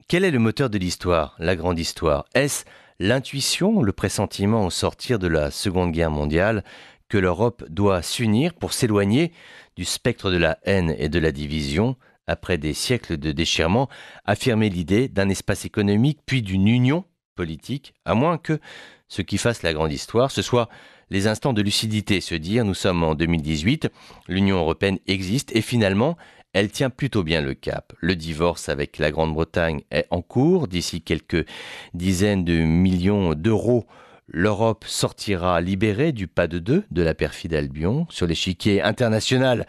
Quel est le moteur de l'histoire, la grande histoire? Est-ce l'intuition, le pressentiment au sortir de la Seconde Guerre mondiale que l'Europe doit s'unir pour s'éloigner du spectre de la haine et de la division, après des siècles de déchirement, affirmer l'idée d'un espace économique puis d'une union politique, à moins que ce qui fasse la grande histoire, ce soit les instants de lucidité, se dire nous sommes en 2018, l'Union européenne existe et finalement elle tient plutôt bien le cap. Le divorce avec la Grande-Bretagne est en cours. D'ici quelques dizaines de millions d'euros, l'Europe sortira libérée du pas de deux de la perfide Albion. Sur l'échiquier international,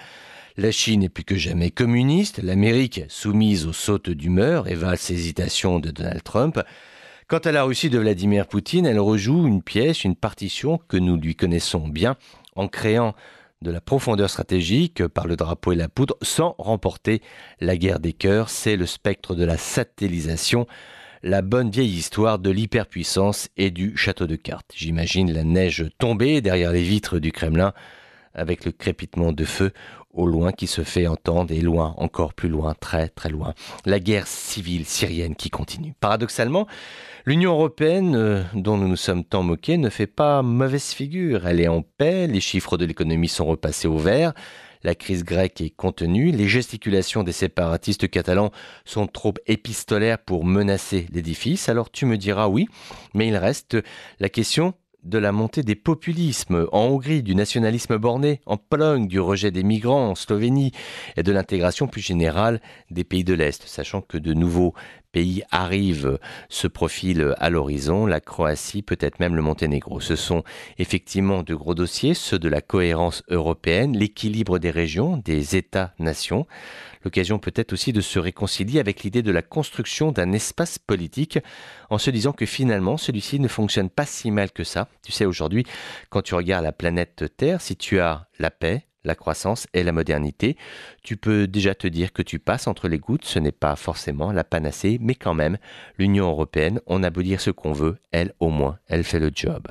la Chine est plus que jamais communiste. L'Amérique, soumise aux sautes d'humeur et valse hésitation de Donald Trump. Quant à la Russie de Vladimir Poutine, elle rejoue une pièce, une partition que nous lui connaissons bien en créant de la profondeur stratégique par le drapeau et la poudre sans remporter la guerre des cœurs. C'est le spectre de la satellisation, la bonne vieille histoire de l'hyperpuissance et du château de cartes. J'imagine la neige tomber derrière les vitres du Kremlin avec le crépitement de feu au loin qui se fait entendre et loin, encore plus loin, très très loin. La guerre civile syrienne qui continue. Paradoxalement, l'Union européenne, dont nous nous sommes tant moqués, ne fait pas mauvaise figure. Elle est en paix, les chiffres de l'économie sont repassés au vert, la crise grecque est contenue, les gesticulations des séparatistes catalans sont trop épistolaires pour menacer l'édifice. Alors tu me diras oui, mais il reste la question de la montée des populismes en Hongrie, du nationalisme bornés, en Pologne, du rejet des migrants, en Slovénie et de l'intégration plus générale des pays de l'Est, sachant que de nouveaux pays arrivent, se profilent à l'horizon, la Croatie, peut-être même le Monténégro. Ce sont effectivement de gros dossiers, ceux de la cohérence européenne, l'équilibre des régions, des États-nations. L'occasion peut-être aussi de se réconcilier avec l'idée de la construction d'un espace politique en se disant que finalement celui-ci ne fonctionne pas si mal que ça. Tu sais, aujourd'hui, quand tu regardes la planète Terre, si tu as la paix, la croissance et la modernité, tu peux déjà te dire que tu passes entre les gouttes. Ce n'est pas forcément la panacée, mais quand même, l'Union européenne, on a beau dire ce qu'on veut, elle, au moins, elle fait le job.